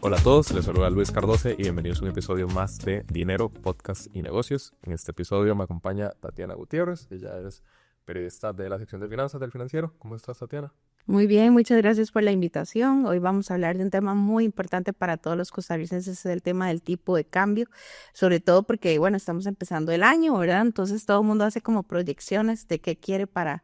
Hola a todos, les saluda Luis Cardoce y bienvenidos a un episodio más de Dinero, Podcast y Negocios. En este episodio me acompaña Tatiana Gutiérrez, ella es periodista de la sección de finanzas del Financiero. ¿Cómo estás, Tatiana? Muy bien, muchas gracias por la invitación. Hoy vamos a hablar de un tema muy importante para todos los costarricenses, es el tema del tipo de cambio, sobre todo porque, bueno, estamos empezando el año, ¿verdad? Entonces todo el mundo hace como proyecciones de qué quiere para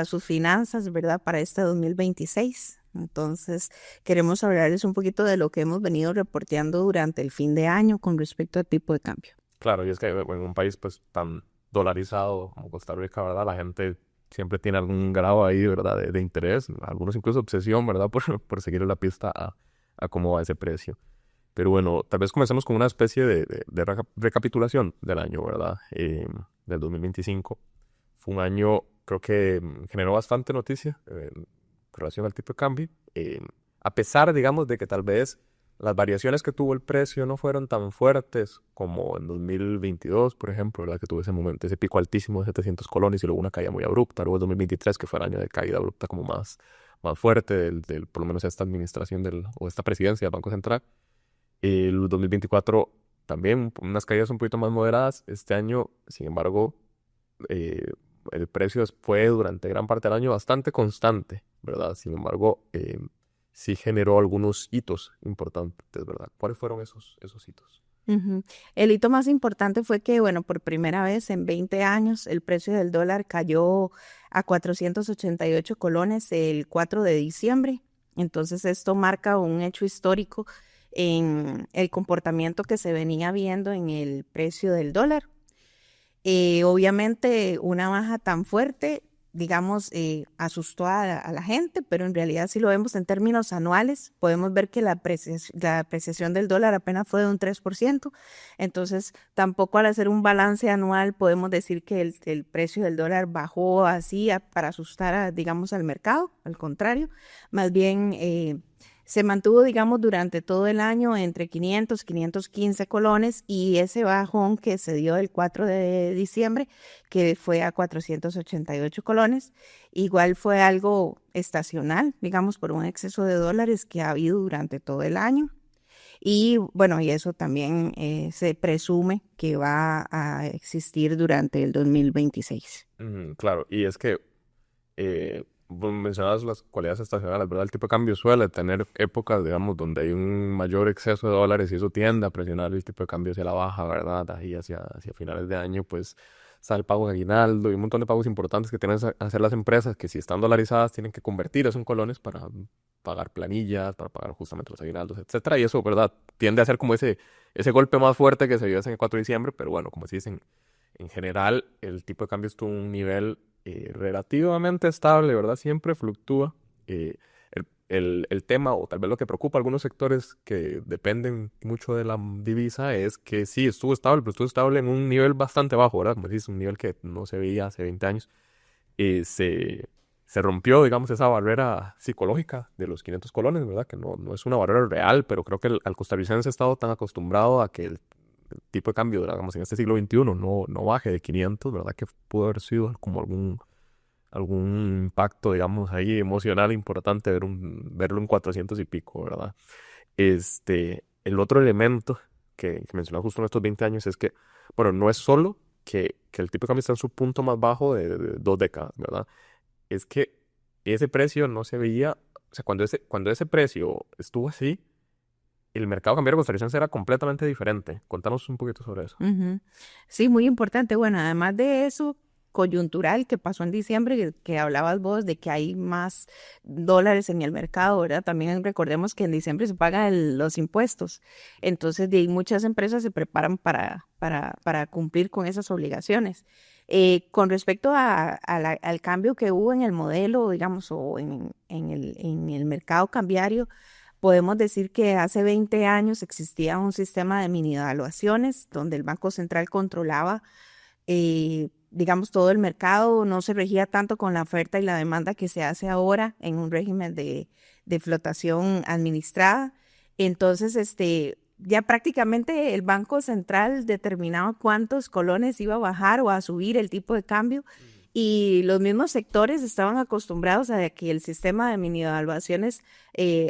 sus finanzas, ¿verdad? Para este 2026. Entonces, queremos hablarles un poquito de lo que hemos venido reporteando durante el fin de año con respecto al tipo de cambio. Claro, y es que en un país pues tan dolarizado como Costa Rica, ¿verdad? La gente siempre tiene algún grado ahí, ¿verdad? De interés, algunos incluso obsesión, ¿verdad? Por seguir la pista a cómo va ese precio. Pero bueno, tal vez comencemos con una especie de recapitulación del año, ¿verdad? Del 2025. Fue un año, creo que generó bastante noticia en relación al tipo de cambio. A pesar, digamos, de que tal vez las variaciones que tuvo el precio no fueron tan fuertes como en 2022, por ejemplo, ¿verdad? Que tuvo ese momento, ese pico altísimo de 700 colones y luego una caída muy abrupta. Luego el 2023, que fue el año de caída abrupta como más fuerte del por lo menos esta administración o esta presidencia del Banco Central. El 2024 también unas caídas un poquito más moderadas. Este año, sin embargo, el precio fue durante gran parte del año bastante constante, ¿verdad? Sin embargo, sí generó algunos hitos importantes, ¿verdad? ¿Cuáles fueron esos hitos? Uh-huh. El hito más importante fue que, bueno, por primera vez en 20 años el precio del dólar cayó a 488 colones el 4 de diciembre. Entonces esto marca un hecho histórico en el comportamiento que se venía viendo en el precio del dólar. Obviamente una baja tan fuerte, digamos, asustó a la gente, pero en realidad si lo vemos en términos anuales, podemos ver que la apreciación del dólar apenas fue de un 3%, entonces tampoco al hacer un balance anual podemos decir que el precio del dólar bajó así para asustar, digamos, al mercado, al contrario, más bien se mantuvo, digamos, durante todo el año entre 500 y 515 colones y ese bajón que se dio el 4 de diciembre, que fue a 488 colones, igual fue algo estacional, digamos, por un exceso de dólares que ha habido durante todo el año. Y bueno, y eso también se presume que va a existir durante el 2026. Claro, y es que mencionabas las cualidades estacionales, ¿verdad? El tipo de cambio suele tener épocas, digamos, donde hay un mayor exceso de dólares y eso tiende a presionar el tipo de cambio hacia la baja, ¿verdad? Ahí hacia finales de año, pues está el pago de aguinaldo y un montón de pagos importantes que tienen que hacer las empresas que si están dolarizadas tienen que convertir eso en colones para pagar planillas, para pagar justamente los aguinaldos, etcétera. Y eso, ¿verdad? Tiende a ser como ese golpe más fuerte que se vio ese 4 de diciembre, pero bueno, como se dicen, en general el tipo de cambio estuvo en un nivel relativamente estable, ¿verdad? Siempre fluctúa. El tema, o tal vez lo que preocupa a algunos sectores que dependen mucho de la divisa, es que sí, estuvo estable, pero estuvo estable en un nivel bastante bajo, ¿verdad? Como dices, un nivel que no se veía hace 20 años. Se rompió, digamos, esa barrera psicológica de los 500 colones, ¿verdad? Que no es una barrera real, pero creo que al costarricense ha estado tan acostumbrado a que el tipo de cambio, digamos, en este siglo XXI no baje de 500, ¿verdad? Que pudo haber sido como algún impacto, digamos, ahí emocional importante verlo en 400 y pico, ¿verdad? El otro elemento que mencionaba justo en estos 20 años es que, bueno, no es solo que el tipo de cambio está en su punto más bajo de 2 décadas, ¿verdad? Es que ese precio no se veía, o sea, cuando ese precio estuvo así, el mercado cambiario costarricense era completamente diferente. Contanos un poquito sobre eso. Uh-huh. Sí, muy importante. Bueno, además de eso, coyuntural que pasó en diciembre, que hablabas vos de que hay más dólares en el mercado, ¿verdad? También recordemos que en diciembre se pagan los impuestos. Entonces, de ahí muchas empresas se preparan para cumplir con esas obligaciones. Con respecto al cambio que hubo en el modelo, digamos, o en el mercado cambiario, podemos decir que hace 20 años existía un sistema de mini devaluaciones donde el Banco Central controlaba, digamos, todo el mercado, no se regía tanto con la oferta y la demanda que se hace ahora en un régimen de flotación administrada. Entonces, ya prácticamente el Banco Central determinaba cuántos colones iba a bajar o a subir el tipo de cambio Y los mismos sectores estaban acostumbrados a que el sistema de mini evaluaciones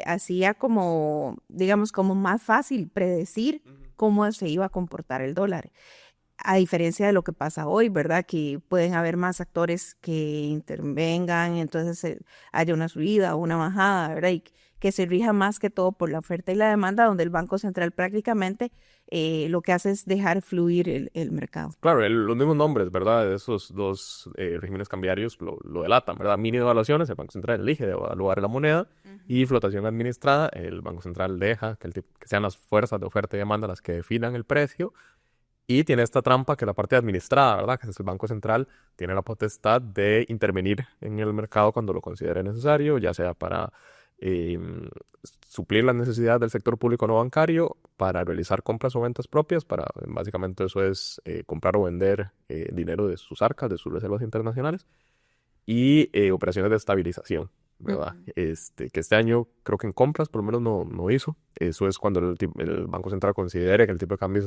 hacía como, digamos, como más fácil predecir cómo se iba a comportar el dólar. A diferencia de lo que pasa hoy, ¿verdad? Que pueden haber más actores que intervengan, entonces haya una subida o una bajada, ¿verdad? Y que se rija más que todo por la oferta y la demanda, donde el Banco Central prácticamente lo que hace es dejar fluir el mercado. Claro, los mismos nombres, ¿verdad? De esos dos regímenes cambiarios lo delatan, ¿verdad? Mini devaluaciones, el Banco Central elige devaluar la moneda, y flotación administrada, el Banco Central deja que sean las fuerzas de oferta y demanda las que definan el precio. Y tiene esta trampa que es la parte administrada, ¿verdad? Que es el Banco Central tiene la potestad de intervenir en el mercado cuando lo considere necesario, ya sea para eh, suplir las necesidades del sector público no bancario, para realizar compras o ventas propias, básicamente eso es comprar o vender dinero de sus arcas, de sus reservas internacionales, y operaciones de estabilización, ¿verdad? Que este año creo que en compras por lo menos no hizo. Eso es cuando el Banco Central considere que el tipo de cambio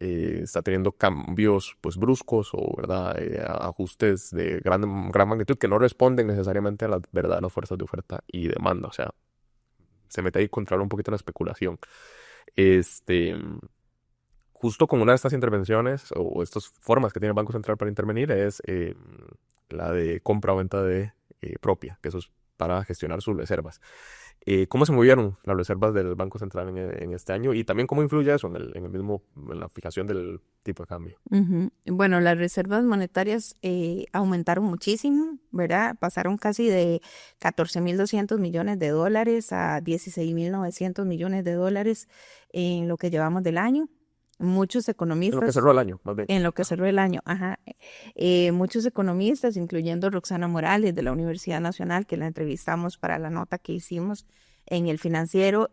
está teniendo cambios pues bruscos o ¿verdad? Ajustes de gran magnitud que no responden necesariamente a las verdaderas fuerzas de oferta y demanda. O sea, se mete ahí a controlar un poquito la especulación. Justo con una de estas intervenciones o estas formas que tiene el Banco Central para intervenir es la de compra o venta de propia, que eso es para gestionar sus reservas. ¿Cómo se movieron las reservas del Banco Central en este año? Y también cómo influye eso en la fijación del tipo de cambio. Bueno, las reservas monetarias aumentaron muchísimo, ¿verdad? Pasaron casi de 14.200 millones de dólares a 16.900 millones de dólares en lo que llevamos del año. Muchos economistas... En lo que cerró el año, más bien. En lo que cerró el año, ajá. Muchos economistas, incluyendo Roxana Morales de la Universidad Nacional, que la entrevistamos para la nota que hicimos en El Financiero,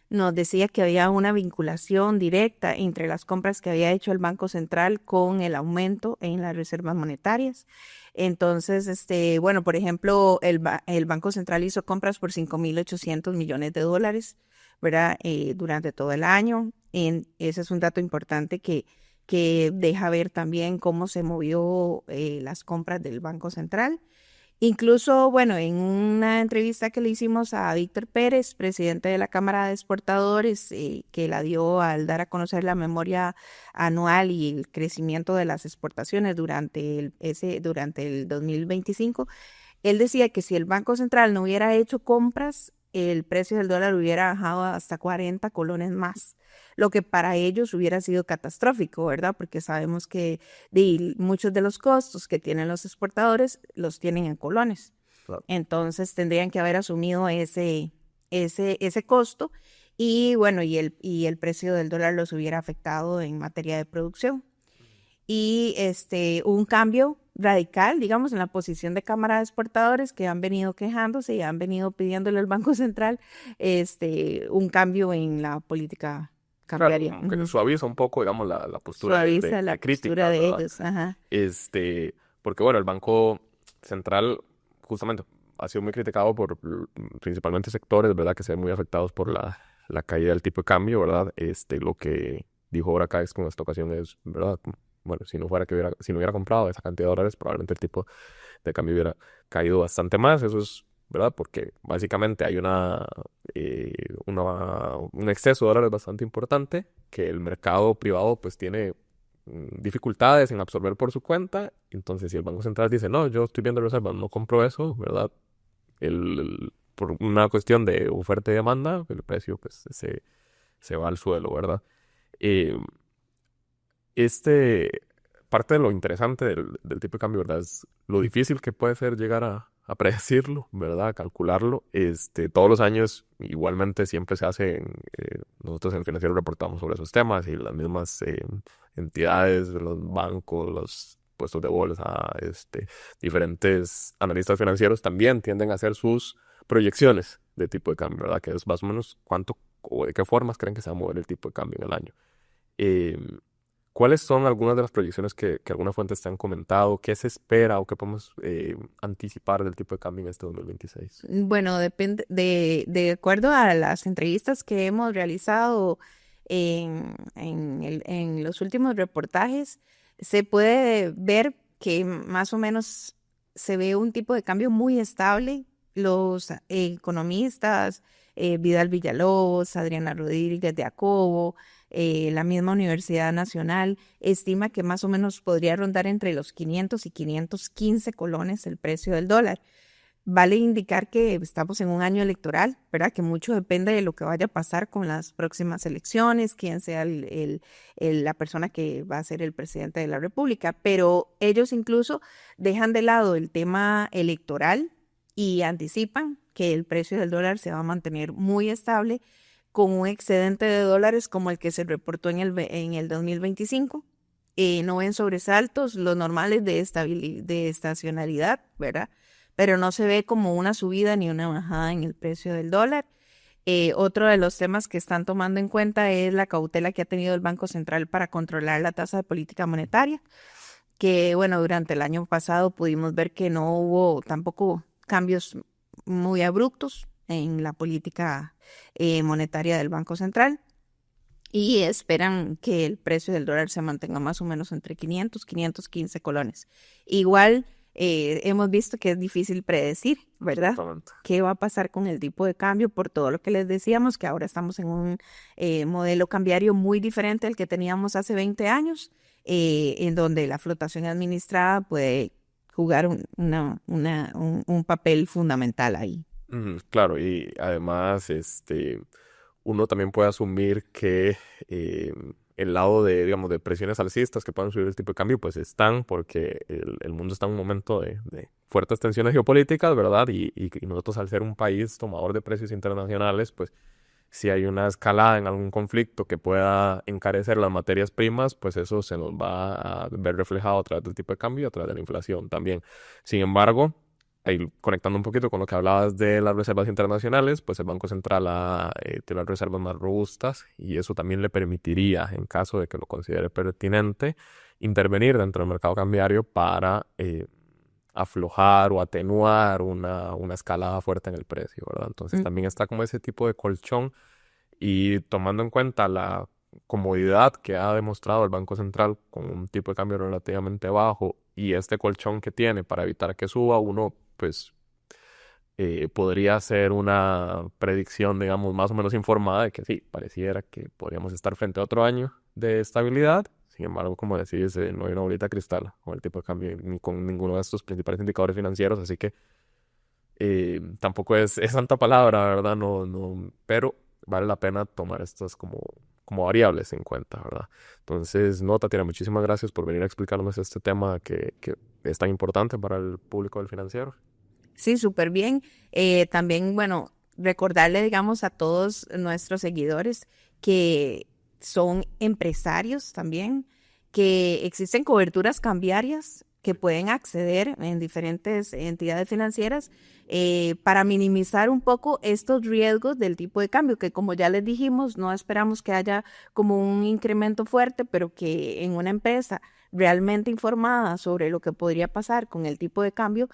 nos decía que había una vinculación directa entre las compras que había hecho el Banco Central con el aumento en las reservas monetarias. Entonces, bueno, por ejemplo, el Banco Central hizo compras por 5.800 millones de dólares, ¿verdad? Durante todo el año. Ese es un dato importante que deja ver también cómo se movió las compras del Banco Central. Incluso, bueno, en una entrevista que le hicimos a Víctor Pérez, presidente de la Cámara de Exportadores, que la dio al dar a conocer la memoria anual y el crecimiento de las exportaciones durante el 2025, él decía que si el Banco Central no hubiera hecho compras, el precio del dólar hubiera bajado hasta 40 colones más, lo que para ellos hubiera sido catastrófico, ¿verdad? Porque sabemos que muchos de los costos que tienen los exportadores los tienen en colones. Claro. Entonces tendrían que haber asumido ese costo y bueno, y el precio del dólar los hubiera afectado en materia de producción. Y un cambio radical, digamos, en la posición de Cámara de Exportadores que han venido quejándose y han venido pidiéndole al Banco Central un cambio en la política cambiaria. Claro, como que suaviza un poco, digamos, la postura Suaviza la crítica, postura de ¿verdad? ellos, ajá. Porque bueno, el Banco Central justamente ha sido muy criticado por principalmente sectores, ¿verdad? Que se ven muy afectados por la caída del tipo de cambio, ¿verdad? Lo que dijo ahora Caix con esta ocasión es, ¿verdad? Bueno, si no hubiera comprado esa cantidad de dólares, probablemente el tipo de cambio hubiera caído bastante más. Eso es, ¿verdad? Porque básicamente hay un exceso de dólares bastante importante que el mercado privado pues tiene dificultades en absorber por su cuenta. Entonces, si el Banco Central dice, no, yo estoy viendo reservas, no compro eso, ¿verdad? Por una cuestión de oferta y demanda, el precio pues se va al suelo, ¿verdad? Parte de lo interesante del tipo de cambio, ¿verdad? Es lo difícil que puede ser llegar a predecirlo, ¿verdad? A calcularlo. Todos los años, igualmente, siempre se hace, nosotros en el Financiero reportamos sobre esos temas y las mismas entidades, los bancos, los puestos de bolsa, diferentes analistas financieros también tienden a hacer sus proyecciones de tipo de cambio, ¿verdad? Que es más o menos cuánto o de qué formas creen que se va a mover el tipo de cambio en el año. ¿Cuáles son algunas de las proyecciones que algunas fuentes te han comentado? ¿Qué se espera o qué podemos anticipar del tipo de cambio en este 2026? Bueno, depende de acuerdo a las entrevistas que hemos realizado en los últimos reportajes, se puede ver que más o menos se ve un tipo de cambio muy estable. Los economistas, Vidal Villalobos, Adriana Rodríguez de Acobo, la misma Universidad Nacional, estima que más o menos podría rondar entre los 500 y 515 colones el precio del dólar. Vale indicar que estamos en un año electoral, ¿verdad? Que mucho depende de lo que vaya a pasar con las próximas elecciones, quién sea la persona que va a ser el presidente de la República, pero ellos incluso dejan de lado el tema electoral y anticipan que el precio del dólar se va a mantener muy estable con un excedente de dólares como el que se reportó en el 2025. No ven sobresaltos, los normales de estacionalidad, ¿verdad? Pero no se ve como una subida ni una bajada en el precio del dólar. Otro de los temas que están tomando en cuenta es la cautela que ha tenido el Banco Central para controlar la tasa de política monetaria, que bueno, durante el año pasado pudimos ver que no hubo tampoco cambios muy abruptos en la política monetaria del Banco Central. Y esperan que el precio del dólar se mantenga más o menos entre 500, 515 colones. Igual hemos visto que es difícil predecir, ¿verdad? Exactamente. ¿Qué va a pasar con el tipo de cambio? Por todo lo que les decíamos, que ahora estamos en un modelo cambiario muy diferente al que teníamos hace 20 años, en donde la flotación administrada puede jugar un papel fundamental ahí. Claro, y además, uno también puede asumir que el lado de, digamos, de presiones alcistas que puedan subir el tipo de cambio, pues están, porque el mundo está en un momento de fuertes tensiones geopolíticas, ¿verdad? Y nosotros, al ser un país tomador de precios internacionales, pues si hay una escalada en algún conflicto que pueda encarecer las materias primas, pues eso se nos va a ver reflejado a través del tipo de cambio y a través de la inflación también. Sin embargo, ahí conectando un poquito con lo que hablabas de las reservas internacionales, pues el Banco Central tiene las reservas más robustas y eso también le permitiría, en caso de que lo considere pertinente, intervenir dentro del mercado cambiario para aflojar o atenuar una escalada fuerte en el precio, ¿verdad? Entonces también está como ese tipo de colchón, y tomando en cuenta la comodidad que ha demostrado el Banco Central con un tipo de cambio relativamente bajo y este colchón que tiene para evitar que suba, uno pues podría hacer una predicción, digamos, más o menos informada de que sí, pareciera que podríamos estar frente a otro año de estabilidad. Sin embargo, como decís, no hay una bolita de cristal con el tipo de cambio ni con ninguno de estos principales indicadores financieros, así que tampoco es santa palabra, ¿verdad? No, pero vale la pena tomar estas como variables en cuenta, ¿verdad? Entonces, no, Tatiana, muchísimas gracias por venir a explicarnos este tema que es tan importante para el público del financiero. Sí, súper bien. También, bueno, recordarle, digamos, a todos nuestros seguidores que son empresarios también, que existen coberturas cambiarias que pueden acceder en diferentes entidades financieras para minimizar un poco estos riesgos del tipo de cambio, que como ya les dijimos, no esperamos que haya como un incremento fuerte, pero que en una empresa realmente informada sobre lo que podría pasar con el tipo de cambio,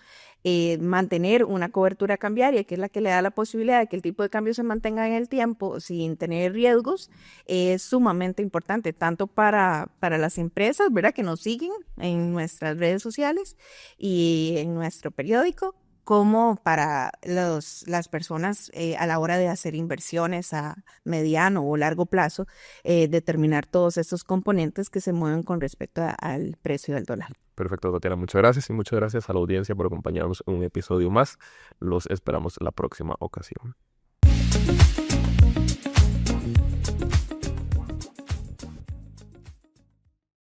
mantener una cobertura cambiaria, que es la que le da la posibilidad de que el tipo de cambio se mantenga en el tiempo sin tener riesgos, es sumamente importante, tanto para las empresas, ¿verdad?, que nos siguen en nuestras redes sociales y en nuestro periódico, como para las personas a la hora de hacer inversiones a mediano o largo plazo, determinar todos estos componentes que se mueven con respecto al precio del dólar. Perfecto, Tatiana, muchas gracias, y muchas gracias a la audiencia por acompañarnos en un episodio más. Los esperamos la próxima ocasión.